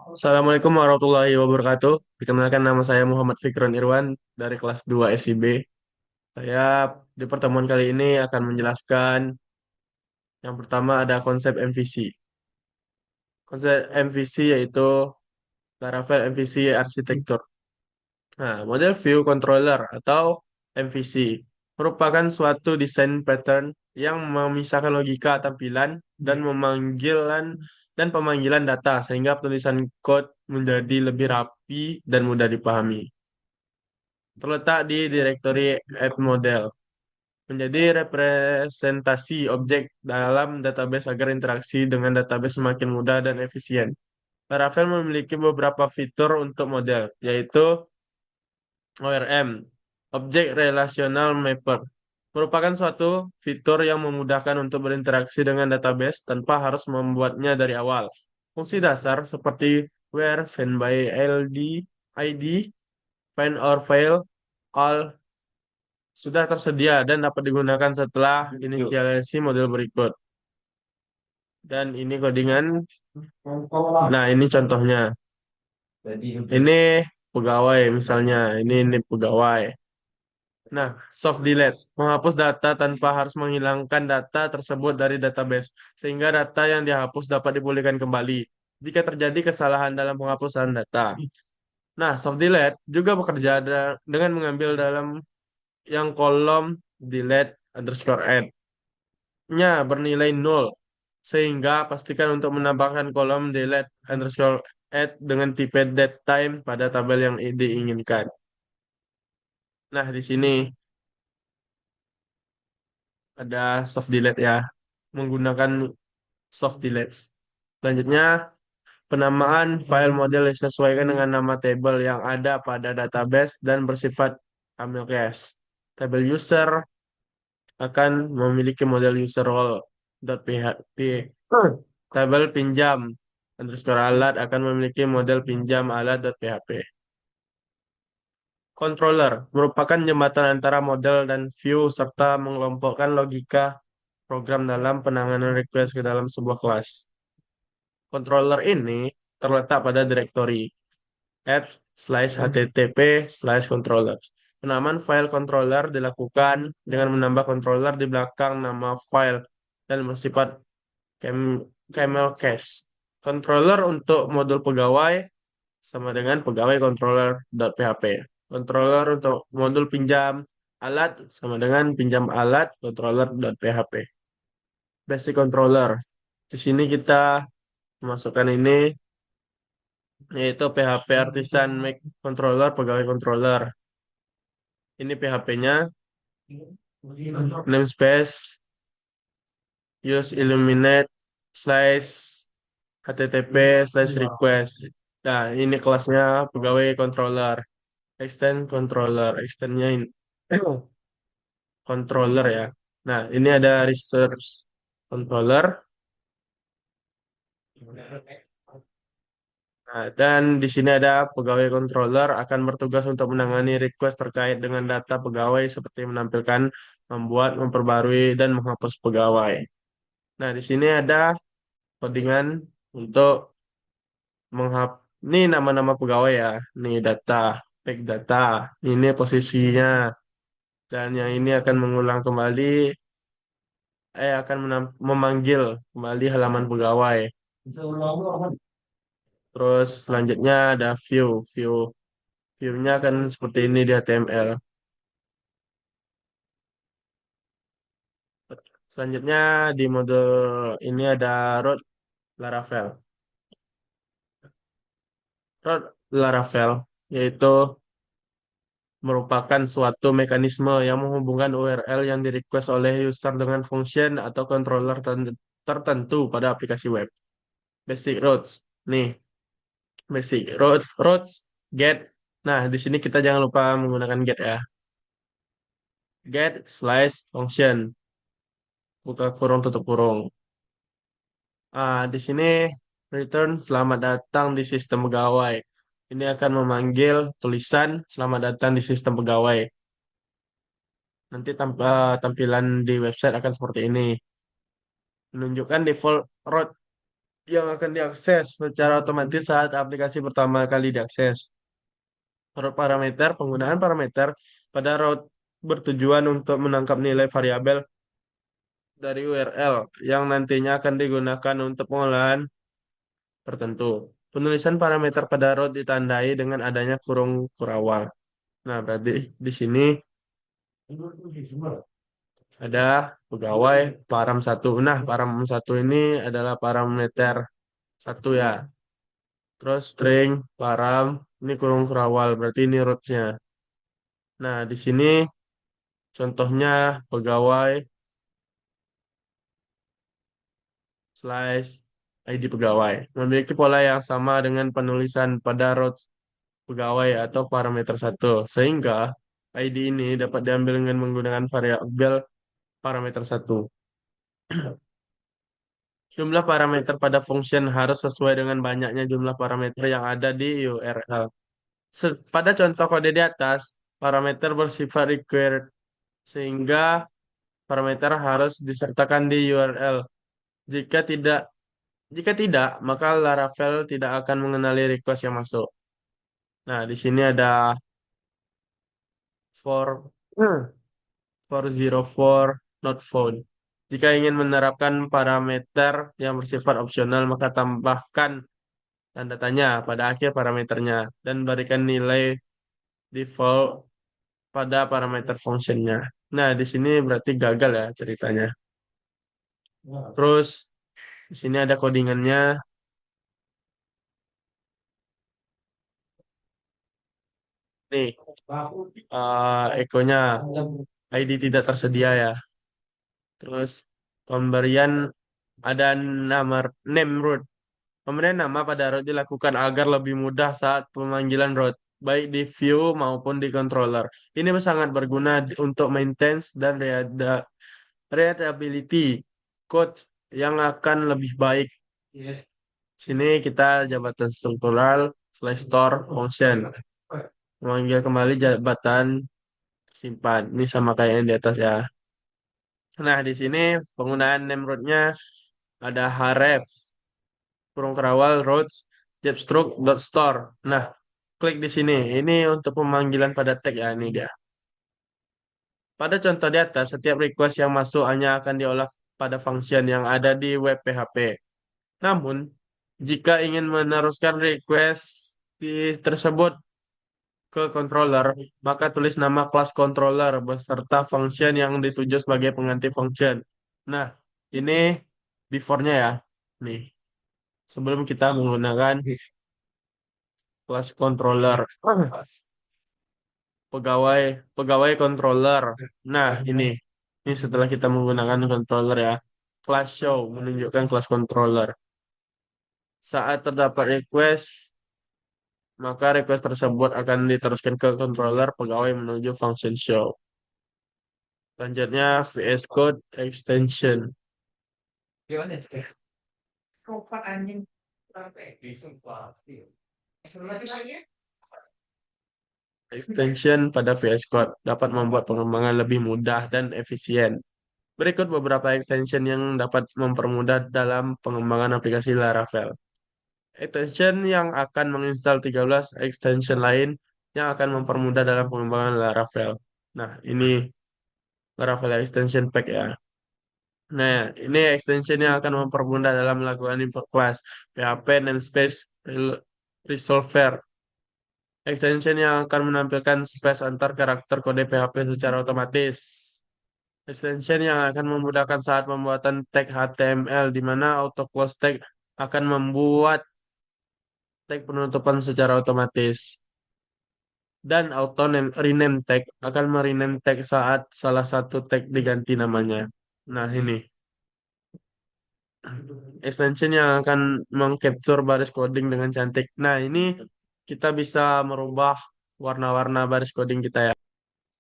Assalamualaikum warahmatullahi wabarakatuh. Perkenalkan nama saya Muhammad Fikron Irwan dari kelas 2 SIB. Saya di pertemuan kali ini akan menjelaskan yang pertama ada konsep MVC. Konsep MVC yaitu Laravel MVC Architecture. Nah, model view controller atau MVC merupakan suatu desain pattern yang memisahkan logika tampilan dan pemanggilan data sehingga penulisan code menjadi lebih rapi dan mudah dipahami. Terletak di direktori add model, menjadi representasi objek dalam database agar interaksi dengan database semakin mudah dan efisien. Laravel memiliki beberapa fitur untuk model, yaitu ORM, Object Relational Mapper, merupakan suatu fitur yang memudahkan untuk berinteraksi dengan database tanpa harus membuatnya dari awal. Fungsi dasar seperti where, find by ID, find or fail, all sudah tersedia dan dapat digunakan setelah inisialisasi model berikut. Dan ini codingan. Nah, ini contohnya. Ini pegawai misalnya. Ini pegawai. Nah, soft delete menghapus data tanpa harus menghilangkan data tersebut dari database, sehingga data yang dihapus dapat dipulihkan kembali jika terjadi kesalahan dalam penghapusan data. Nah, soft delete juga bekerja dengan mengambil dalam yang kolom delete underscore add-nya bernilai 0, sehingga pastikan untuk menambahkan kolom delete underscore add dengan tipe datetime pada tabel yang diinginkan. Nah, di sini ada soft delete ya, menggunakan soft delete. Selanjutnya, penamaan file model disesuaikan dengan nama tabel yang ada pada database dan bersifat camel case. Tabel user akan memiliki model user role.php. Tabel pinjam underscore alat akan memiliki model pinjam alat.php. Controller merupakan jembatan antara model dan view serta mengelompokkan logika program dalam penanganan request ke dalam sebuah kelas. Controller ini terletak pada direktori apps/http/controller. Penamaan file controller dilakukan dengan menambah controller di belakang nama file dan bersifat camel case. Controller untuk modul pegawai sama dengan pegawai controller.php. Controller untuk modul pinjam alat sama dengan pinjam alat controller.php. Basic controller. Di sini kita masukkan ini yaitu PHP Artisan Make Controller, pegawai controller. Ini PHP-nya, namespace, use illuminate, slash, http, slash request. Nah, ini kelasnya pegawai controller. Extend controller, extendnya ini controller ya. Nah, ini ada resource controller. Nah, dan di sini ada pegawai controller akan bertugas untuk menangani request terkait dengan data pegawai seperti menampilkan, membuat, memperbarui, dan menghapus pegawai. Nah, di sini ada codingan untuk menghap ini nama-nama pegawai ya. Ini data, tag data, ini posisinya, dan yang ini akan mengulang kembali, akan memanggil kembali halaman pegawai. Terus selanjutnya ada view. View-nya akan seperti ini di HTML. Selanjutnya di mode ini ada root Laravel. Root Laravel yaitu merupakan suatu mekanisme yang menghubungkan URL yang di-request oleh user dengan function atau controller tertentu pada aplikasi web. Basic routes. Nih, routes get. Nah, di sini kita jangan lupa menggunakan get ya. Get slash function. Buka kurung tutup kurung. Di sini return selamat datang di sistem pegawai. Ini akan memanggil tulisan selamat datang di sistem pegawai. Nanti tampilan di website akan seperti ini. Menunjukkan default route yang akan diakses secara otomatis saat aplikasi pertama kali diakses. Menurut parameter, penggunaan parameter pada route bertujuan untuk menangkap nilai variabel dari URL yang nantinya akan digunakan untuk pengolahan tertentu. Penulisan parameter pada route ditandai dengan adanya kurung kurawal. Nah, berarti di sini ada pegawai param satu. Nah, param satu ini adalah parameter satu ya. Terus string param ini kurung kurawal, berarti ini rootnya. Nah, di sini contohnya pegawai slice ID pegawai memiliki pola yang sama dengan penulisan pada root pegawai atau parameter satu, sehingga ID ini dapat diambil dengan menggunakan variabel parameter satu. Jumlah parameter pada function harus sesuai dengan banyaknya jumlah parameter yang ada di URL. Pada contoh kode di atas, parameter bersifat required, sehingga parameter harus disertakan di URL. Jika tidak, jika tidak, maka Laravel tidak akan mengenali request yang masuk. Nah, di sini ada for 404 not found. Jika ingin menerapkan parameter yang bersifat opsional, maka tambahkan tanda tanya pada akhir parameternya dan berikan nilai default pada parameter functionnya. Nah, di sini berarti gagal ya ceritanya. Terus di sini ada codingannya. Nih, echonya ID tidak tersedia ya. Terus pemberian ada nama name root. Pemberian nama pada root dilakukan agar lebih mudah saat pemanggilan root, baik di view maupun di controller. Ini sangat berguna untuk maintenance dan readability code yang akan lebih baik. Sini kita jabatan struktural slash store function. Memanggil kembali jabatan simpan. Ini sama kayak yang di atas ya. Nah, di sini penggunaan name root-nya ada href, kurung kerawal, routes, jabstruct, dot store. Nah, klik di sini. Ini untuk pemanggilan pada tag ya, ini dia. Pada contoh di atas, setiap request yang masuk hanya akan diolah pada function yang ada di web PHP. Namun, jika ingin meneruskan request tersebut ke controller, maka tulis nama kelas controller beserta function yang dituju sebagai pengganti function. Nah, ini before-nya ya. Nih, sebelum kita menggunakan kelas controller, pegawai pegawai controller. Nah, ini setelah kita menggunakan controller ya. Class show menunjukkan kelas controller. Saat terdapat request, maka request tersebut akan diteruskan ke controller pegawai menuju function show. Selanjutnya VS Code extension. Extension pada VS Code dapat membuat pengembangan lebih mudah dan efisien. Berikut beberapa extension yang dapat mempermudah dalam pengembangan aplikasi Laravel. Extension yang akan menginstal 13 extension lain yang akan mempermudah dalam pengembangan Laravel. Nah, ini Laravel Extension Pack ya. Nah, ini extension yang akan mempermudah dalam melakukan import class, PHP, namespace, resolver. Extension yang akan menampilkan space antar karakter kode PHP secara otomatis. Extension yang akan memudahkan saat pembuatan tag HTML, di mana auto close tag akan membuat tag penutupan secara otomatis. Dan auto rename tag akan merename tag saat salah satu tag diganti namanya. Nah, ini extension yang akan mengcapture baris coding dengan cantik. Nah, ini kita bisa merubah warna-warna baris coding kita ya.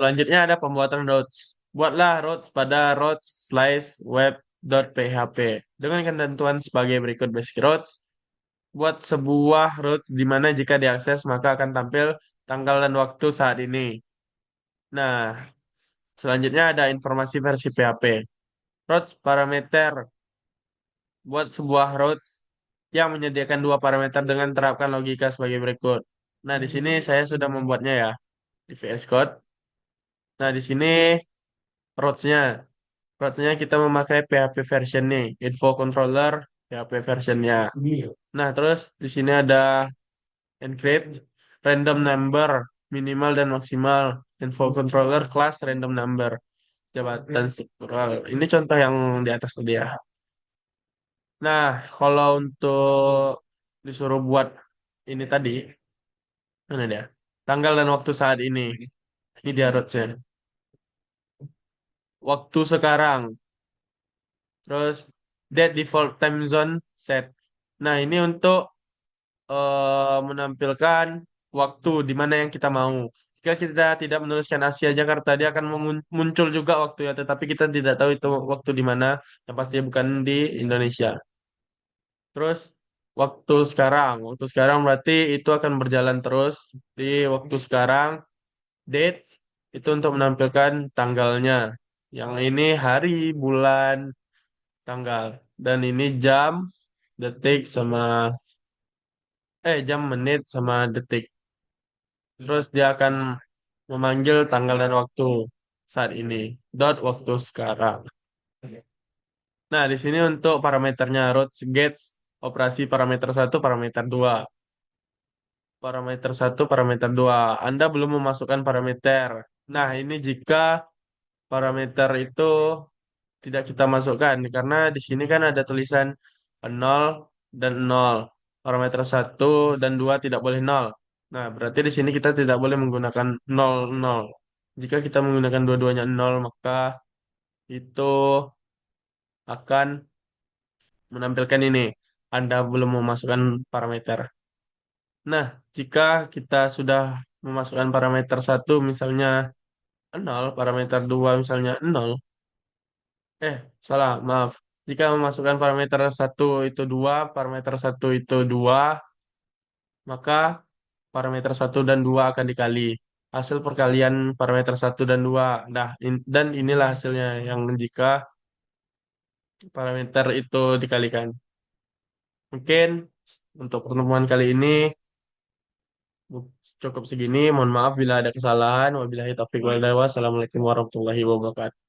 Selanjutnya ada pembuatan routes. Buatlah routes pada routes slice web.php dengan ketentuan sebagai berikut: basic routes. Buat sebuah route di mana jika diakses maka akan tampil tanggal dan waktu saat ini. Nah, selanjutnya ada informasi versi PHP. Routes parameter. Buat sebuah routes yang menyediakan dua parameter dengan terapkan logika sebagai berikut. Nah, di sini saya sudah membuatnya ya di VS Code. Nah, di sini routes-nya. Routes-nya kita memakai PHP version nih, info controller PHP versionnya. Nah, terus di sini ada encrypt, random number, minimal dan maksimal, info controller class random number, jabatan struktural. Ini contoh yang di atas tadi ya. Nah, kalau untuk disuruh buat ini tadi, mana dia? Tanggal dan waktu saat ini. Ini dia routes-nya. Waktu sekarang. Terus that default time zone set. Nah, ini untuk menampilkan waktu di mana yang kita mau. Jika kita tidak menuliskan Asia Jakarta, dia akan muncul juga waktunya, tetapi kita tidak tahu itu waktu di mana, yang pasti bukan di Indonesia. Terus waktu sekarang berarti itu akan berjalan terus di waktu sekarang. Date itu untuk menampilkan tanggalnya. Yang ini hari, bulan, tanggal. Dan ini jam, detik sama jam, menit sama detik. Terus dia akan memanggil tanggal dan waktu saat ini. Dot waktu sekarang. Nah, di sini untuk parameternya routes gets operasi parameter satu parameter 2 parameter satu parameter 2 Anda belum memasukkan parameter. Nah, ini jika parameter itu tidak kita masukkan karena di sini kan ada tulisan nol dan nol. Parameter satu dan 2 tidak boleh nol. Nah, berarti di sini kita tidak boleh menggunakan nol nol. Jika kita menggunakan dua-duanya nol, maka itu akan menampilkan ini. Anda belum memasukkan parameter. Nah, jika kita sudah memasukkan parameter satu misalnya nol, parameter 2 misalnya nol, salah, maaf. Jika memasukkan parameter satu itu 2, parameter satu itu 2, maka parameter satu dan 2 akan dikali. Hasil perkalian parameter satu dan 2. Nah, dan inilah hasilnya yang jika parameter itu dikalikan. Mungkin untuk pertemuan kali ini cukup segini. Mohon maaf bila ada kesalahan. Wabillahi taufiq wal hidayah. Wassalamualaikum warahmatullahi wabarakatuh.